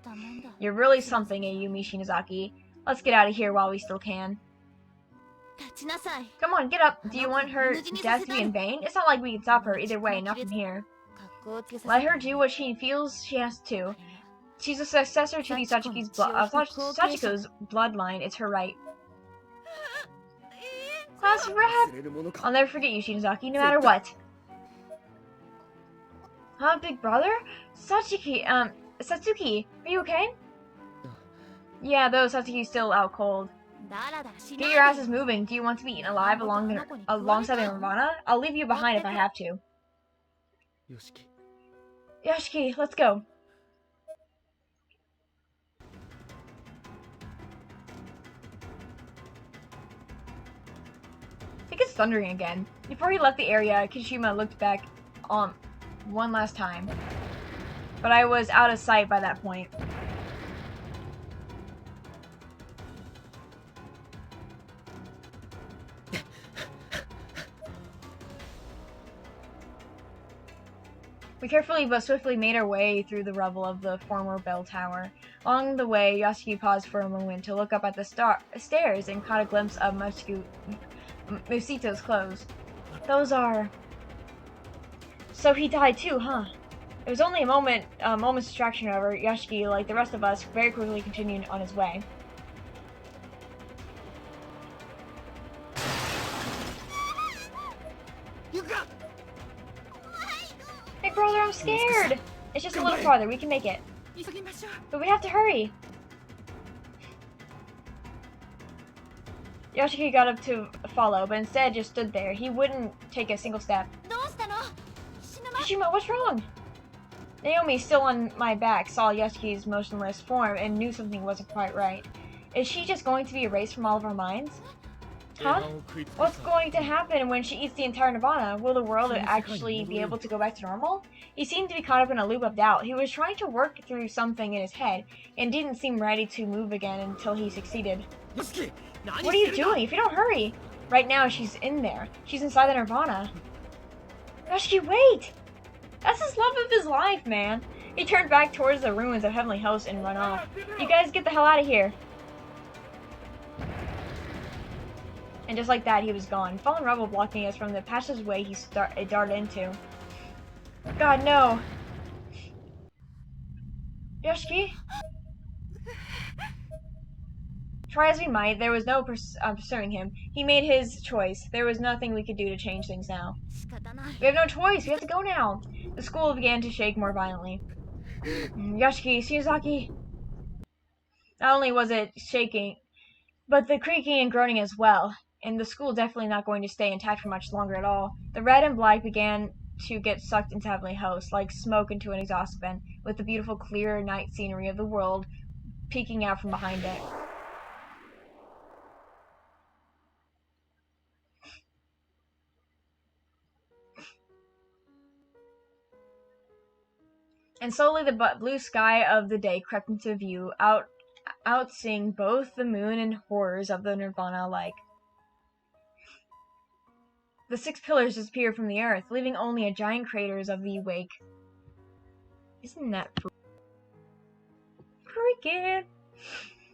You're really something, Ayumi Shinozaki. Let's get out of here while we still can. Come on, get up. Do you want her death to be in vain? It's not like we can stop her either way, not from here. Let her do what she feels she has to. She's a successor to the Sachiko's bloodline. It's her right. Class rap! I'll never forget you, Shinozaki, no matter what. Huh, big brother? Satsuki, are you okay? Yeah, though Satsuki's still out cold. Get your asses moving. Do you want to be eaten alive alongside the Nirvana? I'll leave you behind if I have to. Yoshiki, let's go. I think it's thundering again. Before he left the area, Kirishima looked back one last time. But I was out of sight by that point. We carefully but swiftly made our way through the rubble of the former bell tower. Along the way, Yoshiki paused for a moment to look up at the stairs and caught a glimpse of Musito's clothes. Those are... So he died too, huh? It was only a moment's distraction, however. Yoshiki, like the rest of us, very quickly continued on his way. Hey brother, I'm scared! It's just a little farther, we can make it. But we have to hurry! Yoshiki got up to follow, but instead just stood there. He wouldn't take a single step. Kishima, what's wrong? Naomi, still on my back, saw Yoshi's motionless form and knew something wasn't quite right. Is she just going to be erased from all of our minds? Huh? What's going to happen when she eats the entire Nirvana? Will the world actually be able to go back to normal? He seemed to be caught up in a loop of doubt. He was trying to work through something in his head, and didn't seem ready to move again until he succeeded. What are you doing? If you don't hurry! Right now, she's in there. She's inside the Nirvana. Yoshiki, wait! That's his love of his life, man. He turned back towards the ruins of Heavenly Host and run off. You guys get the hell out of here. And just like that, he was gone. Fallen rubble blocking us from the passageway he darted into. God, no. Yoshiki? Try as we might, there was no pursuing him. He made his choice. There was nothing we could do to change things now. We have no choice. We have to go now. The school began to shake more violently. Yoshiki, Shiozaki. Not only was it shaking, but the creaking and groaning as well. And the school definitely not going to stay intact for much longer at all. The red and black began to get sucked into Heavenly Host, like smoke into an exhaust vent, with the beautiful clear night scenery of the world peeking out from behind it. And slowly the blue sky of the day crept into view, outseeing both the moon and horrors of the Nirvana alike. The 6 pillars disappeared from the earth, leaving only a giant craters of the wake. Isn't that freaky?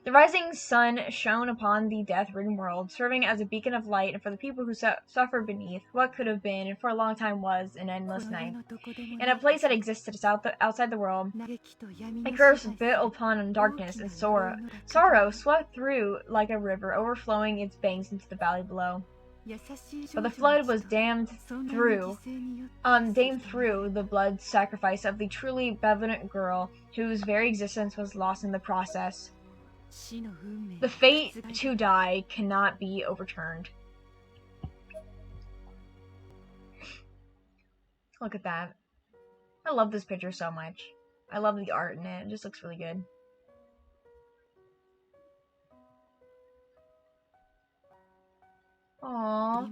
The rising sun shone upon the death-ridden world, serving as a beacon of light for the people who suffered beneath what could have been, and for a long time was, an endless night. In a place that existed outside the world, it curved built upon darkness and sorrow. Sorrow swept through like a river, overflowing its banks into the valley below. But the flood was dammed through the blood sacrifice of the truly benevolent girl, whose very existence was lost in the process. The fate to die cannot be overturned. Look at that. I love this picture so much. I love the art in it. It just looks really good. Aww.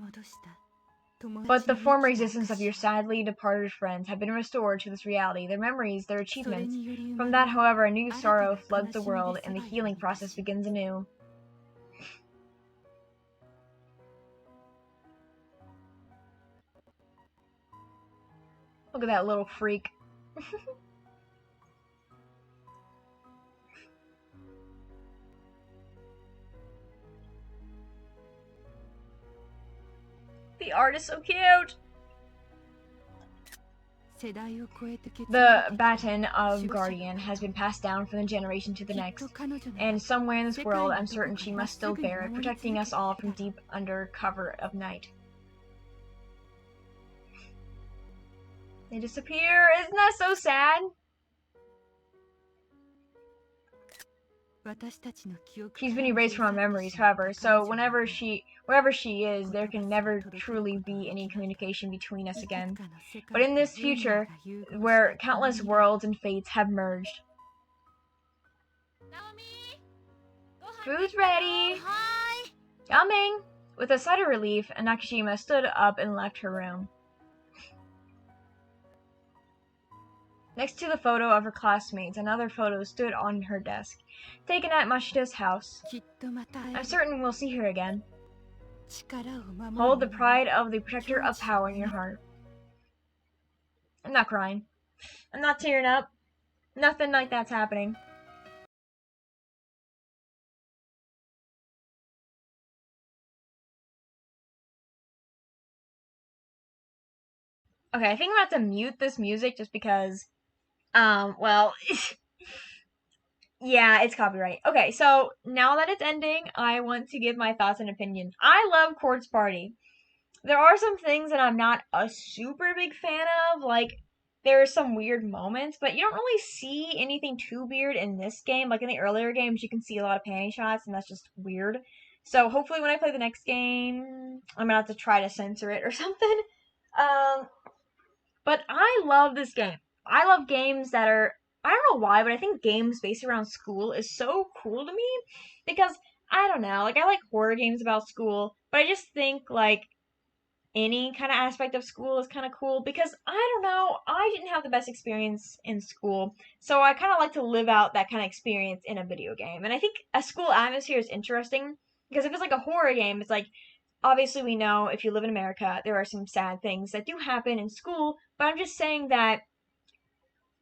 But the former existence of your sadly departed friends have been restored to this reality, their memories, their achievements. From that, however, a new sorrow floods the world, and the healing process begins anew. Look at that little freak. The art is so cute! The baton of Guardian has been passed down from the generation to the next, and somewhere in this world I'm certain she must still bear it, protecting us all from deep under cover of night. They disappear! Isn't that so sad? She's been erased from our memories, however, so wherever she is, there can never truly be any communication between us again. But in this future, where countless worlds and fates have merged. Food's ready! Coming! With a sigh of relief, Nakashima stood up and left her room. Next to the photo of her classmates, another photo stood on her desk, taken at Mashita's house. I'm certain we'll see her again. Hold the pride of the protector of power in your heart. I'm not crying. I'm not tearing up. Nothing like that's happening. Okay, I think I'm about to mute this music just because, well, yeah, it's copyright. Okay, so now that it's ending, I want to give my thoughts and opinions. I love Quartz Party. There are some things that I'm not a super big fan of, like, there are some weird moments, but you don't really see anything too weird in this game. Like, in the earlier games, you can see a lot of panty shots, and that's just weird. So, hopefully when I play the next game, I'm gonna have to try to censor it or something. But I love this game. I love games that are, I don't know why, but I think games based around school is so cool to me because I don't know, like I like horror games about school, but I just think like any kind of aspect of school is kind of cool because I don't know, I didn't have the best experience in school, so I kind of like to live out that kind of experience in a video game. And I think a school atmosphere is interesting because if it's like a horror game, it's like obviously we know if you live in America, there are some sad things that do happen in school, but I'm just saying that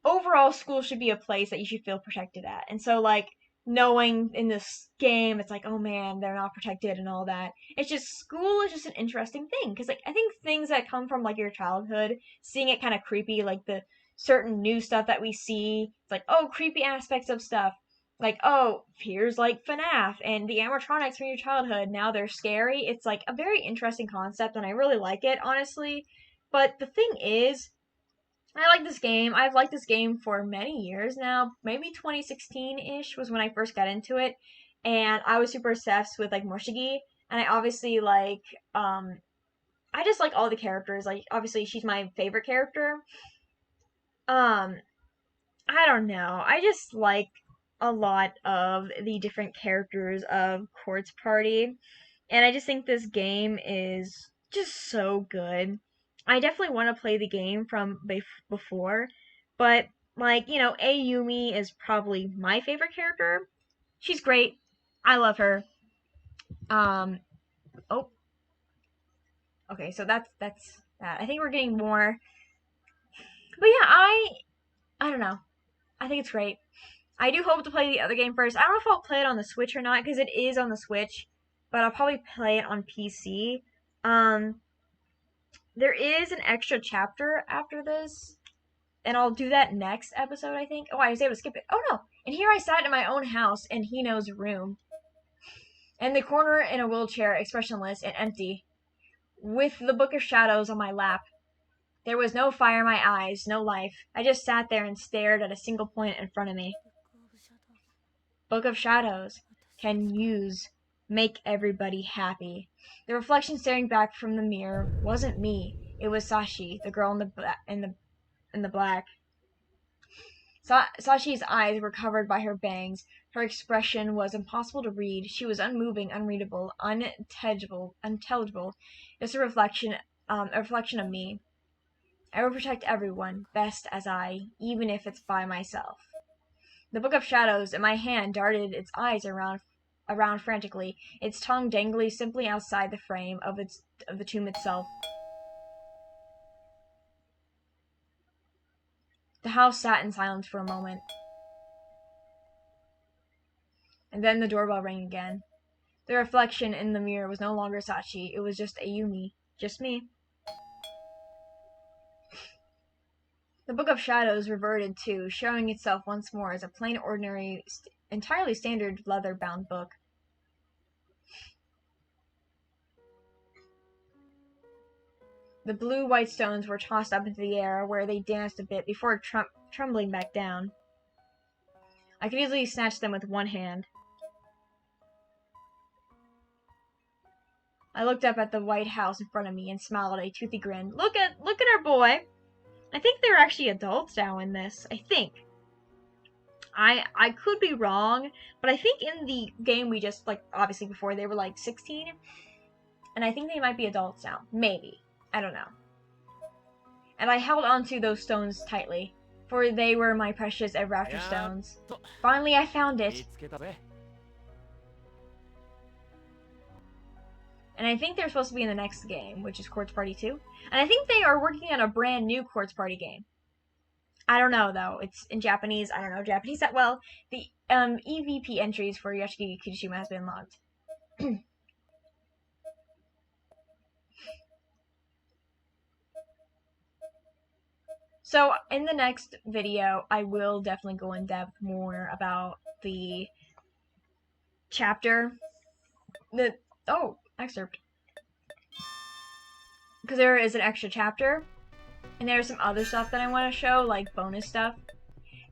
overall school should be a place that you should feel protected at. And so like knowing in this game it's like, oh man, they're not protected and all that. It's just school is just an interesting thing because like I think things that come from like your childhood, seeing it kind of creepy, like the certain new stuff that we see, it's like, oh, creepy aspects of stuff. Like, oh, here's like FNAF and the animatronics from your childhood. Now they're scary. It's like a very interesting concept and I really like it, honestly. But the thing is, I like this game. I've liked this game for many years now. Maybe 2016-ish was when I first got into it. And I was super obsessed with like Moshigi. And I obviously like I just like all the characters. Like obviously she's my favorite character. I don't know. I just like a lot of the different characters of Quartz Party. And I just think this game is just so good. I definitely want to play the game from before, but like, you know, Ayumi is probably my favorite character. She's great. I love her. Um, oh, okay, so that's that. I think we're getting more. But yeah, I don't know. I think it's great. I do hope to play the other game first. I don't know if I'll play it on the Switch or not because it is on the Switch, but I'll probably play it on PC. There is an extra chapter after this, and I'll do that next episode, I think. Oh, I was able to skip it. Oh, no. And here I sat in my own house in Hino's room, in the corner in a wheelchair, expressionless and empty, with the Book of Shadows on my lap. There was no fire in my eyes, no life. I just sat there and stared at a single point in front of me. Book of Shadows can make everybody happy. The reflection staring back from the mirror wasn't me. It was Sashi, the girl in the black. Sashi's eyes were covered by her bangs. Her expression was impossible to read. She was unmoving, unreadable, unintelligible. It's a reflection of me. I will protect everyone, best as I, even if it's by myself. The Book of Shadows in my hand darted its eyes around frantically, its tongue dangling simply outside the frame of the tomb itself. The house sat in silence for a moment. And then the doorbell rang again. The reflection in the mirror was no longer Sachi, it was just Ayumi. Just me. The Book of Shadows reverted to, showing itself once more as a plain, ordinary, entirely standard leather-bound book. The blue-white stones were tossed up into the air, where they danced a bit before trembling back down. I could easily snatch them with one hand. I looked up at the white house in front of me and smiled a toothy grin. Look at our boy! I think they're actually adults now in this. I think. I could be wrong, but I think in the game we just, like, obviously before they were like 16, and I think they might be adults now. Maybe. I don't know. And I held onto those stones tightly, for they were my precious Raptor stones. Finally, I found it. And I think they're supposed to be in the next game, which is Quartz Party 2. And I think they are working on a brand new Quartz Party game. I don't know, though. It's in Japanese. I don't know Japanese that well. The EVP entries for Yoshiki Kirishima has been logged. So, in the next video, I will definitely go in depth more about the chapter. Excerpt. Because there is an extra chapter. And there's some other stuff that I want to show, like bonus stuff.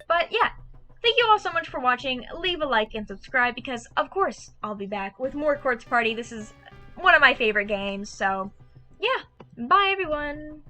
But yeah, thank you all so much for watching. Leave a like and subscribe because, of course, I'll be back with more Quartz Party. This is one of my favorite games. So, yeah. Bye, everyone.